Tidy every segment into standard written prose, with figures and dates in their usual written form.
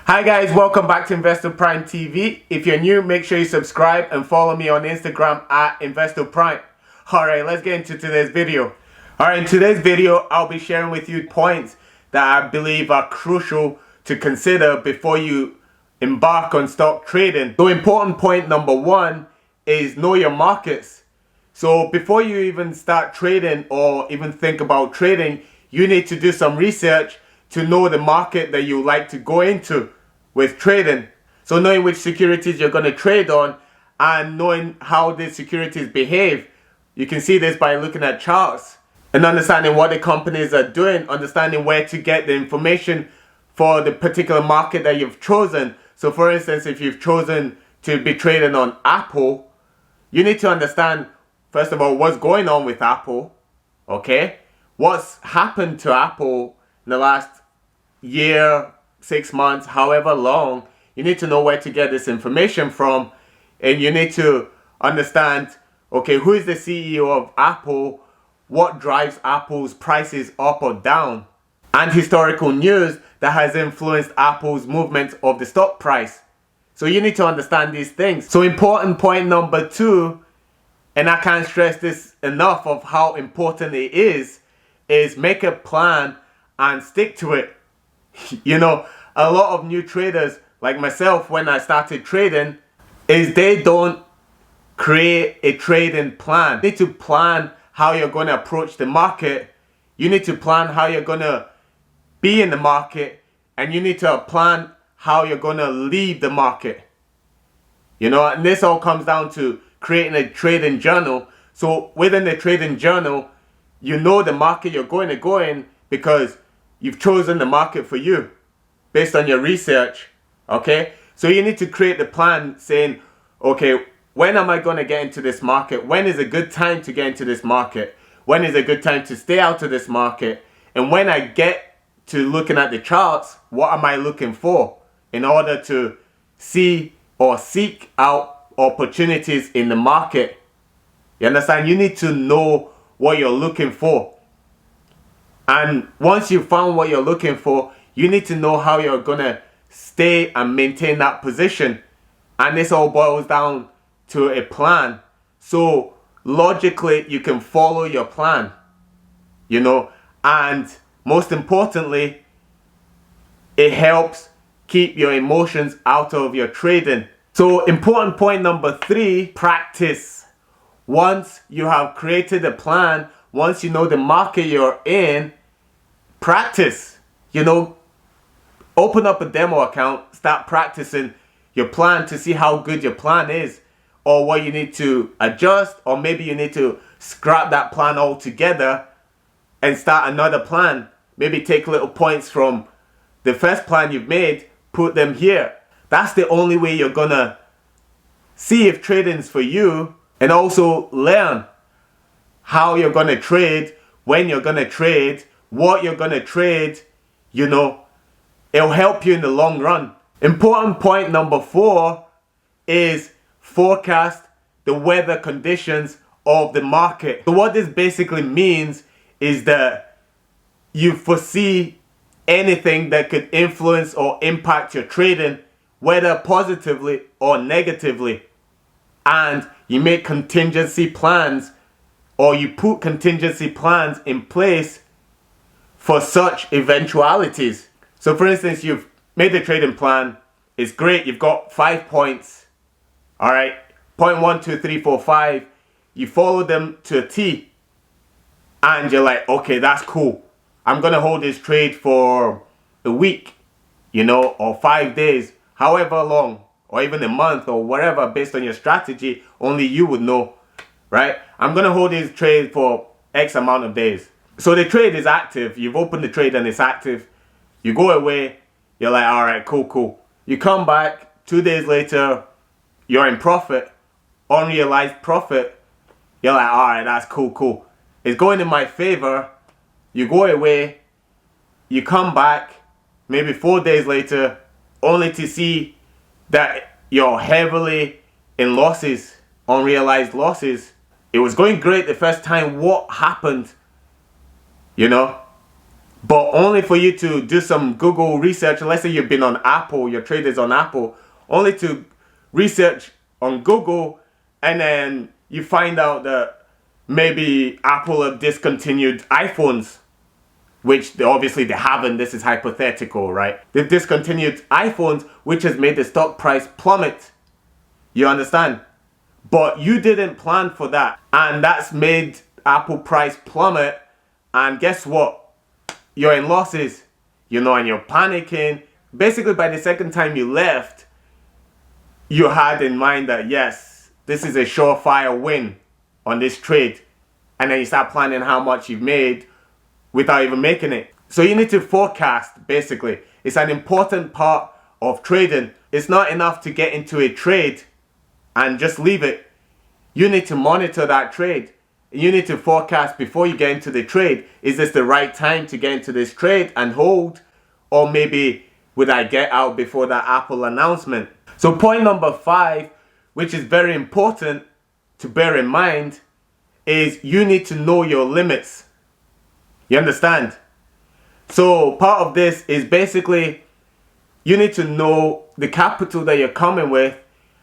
Hi guys, welcome back to Investor Prime TV. If you're new, make sure you subscribe and follow me on Instagram at Investor Prime. Alright, let's get into today's video. Alright, in today's video, I'll be sharing with you points that I believe are crucial to consider before you embark on stock trading. So important point number one is know your markets. So before you even start trading or even think about trading, you need to do some research to know the market that you like to go into with trading. So knowing which securities you're going to trade on and knowing how these securities behave. You can see this by looking at charts and understanding what the companies are doing, understanding where to get the information for the particular market that you've chosen. So for instance, if you've chosen to be trading on Apple, you need to understand, first of all, what's going on with Apple, okay? What's happened to Apple in the last year, 6 months, however long. You need to know where to get this information from, and you need to understand, okay, who is the CEO of Apple, what drives Apple's prices up or down, and historical news that has influenced Apple's movement of the stock price. So you need to understand these things. So important point number two, and I can't stress this enough of how important it is make a plan and stick to it. You know, a lot of new traders like myself, when I started trading, is they don't create a trading plan. You need to plan how you're going to approach the market. You need to plan how you're going to be in the market, and you need to plan how you're going to leave the market. You know, and this all comes down to creating a trading journal. So within the trading journal, you know the market you're going to go in because you've chosen the market for you based on your research, okay? So you need to create the plan saying, okay, when am I going to get into this market? When is a good time to get into this market? When is a good time to stay out of this market? And when I get to looking at the charts, what am I looking for in order to see or seek out opportunities in the market? You understand? You need to know what you're looking for. And once you've found what you're looking for, you need to know how you're going to stay and maintain that position. And this all boils down to a plan. So logically, you can follow your plan, you know, and most importantly, it helps keep your emotions out of your trading. So important point number three, practice. Once you have created a plan, once you know the market you're in, practice. You know, open up a demo account, start practicing your plan to see how good your plan is, or what you need to adjust, or maybe you need to scrap that plan altogether and start another plan. Maybe take little points from the first plan you've made, put them here. That's the only way you're gonna see if trading's for you, and also learn how you're gonna trade, when you're gonna trade, what you're gonna trade. You know, it'll help you in the long run. Important point number four is forecast the weather conditions of the market. So what this basically means is that you foresee anything that could influence or impact your trading, whether positively or negatively, and you make contingency plans, or you put contingency plans in place for such eventualities. So for instance, you've made the trading plan. It's great. You've got 5 points. All right. Point 1, 2, 3, 4, 5. You follow them to a T. And you're like, okay, that's cool. I'm going to hold this trade for a week, you know, or 5 days, however long, or even a month or whatever, based on your strategy. Only you would know, right? I'm going to hold this trade for X amount of days. So the trade is active. You've opened the trade and it's active. You go away. You're like, all right, cool. You come back 2 days later. You're in profit, unrealized profit. You're like, all right, that's cool. It's going in my favor. You go away. You come back maybe 4 days later, only to see that you're heavily in losses, unrealized losses. It was going great the first time. What happened? You know, But only for you to do some Google research. Let's say you've been on Apple, your trade is on Apple, only to research on Google, and then you find out that maybe Apple have discontinued iPhones, which obviously they haven't. This is hypothetical, right? They've discontinued iPhones, which has made the stock price plummet. You understand? But you didn't plan for that, and that's made Apple price plummet. And guess what? You're in losses, you know, and you're panicking. Basically, by the second time you left, you had in mind that yes, this is a surefire win on this trade, and then you start planning how much you've made without even making it. So you need to forecast. Basically, it's an important part of trading. It's not enough to get into a trade and just leave it. You need to monitor that trade. You need to forecast before you get into the trade. Is this the right time to get into this trade and hold? Or maybe would I get out before that Apple announcement? So point number 5, which is very important to bear in mind, is you need to know your limits. You understand? So part of this is basically you need to know the capital that you're coming with,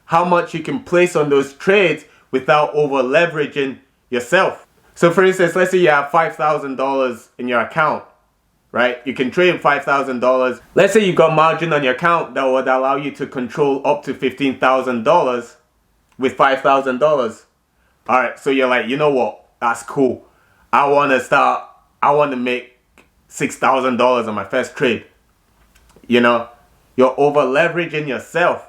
how much you can place on those trades without over leveraging yourself. So for instance, let's say you have $5,000 in your account, right? You can trade $5,000. Let's say you got margin on your account that would allow you to control up to $15,000 with $5,000. All right, so you're like, you know what? That's cool. I want to make $6,000 on my first trade. You know, you're over leveraging yourself.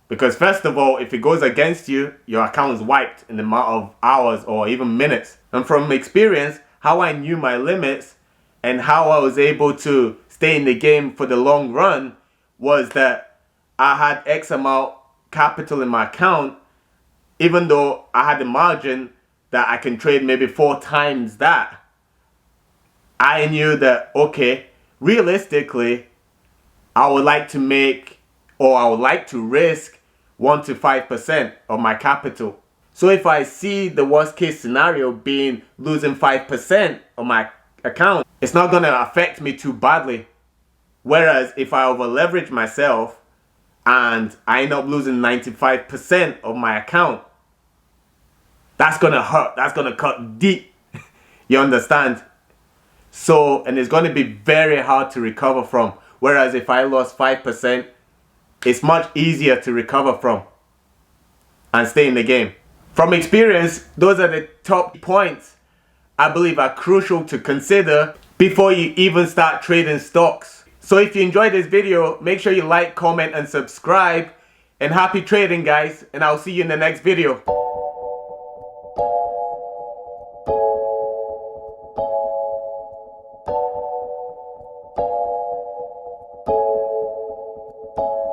Because first of all, if it goes against you, your account is wiped in a matter of hours or even minutes. And from experience, how I knew my limits and how I was able to stay in the game for the long run was that I had X amount capital in my account, even though I had the margin that I can trade maybe 4 times that. I knew that, okay, realistically, I would like to risk 1 to 5% of my capital. So if I see the worst case scenario being losing 5% of my account, it's not going to affect me too badly. Whereas if I over leverage myself and I end up losing 95% of my account, that's going to hurt. That's going to cut deep. You understand? So, and it's going to be very hard to recover from. Whereas if I lost 5%, it's much easier to recover from and stay in the game. From experience, those are the top points I believe are crucial to consider before you even start trading stocks. So if you enjoyed this video, make sure you like, comment, and subscribe. And happy trading, guys. And I'll see you in the next video.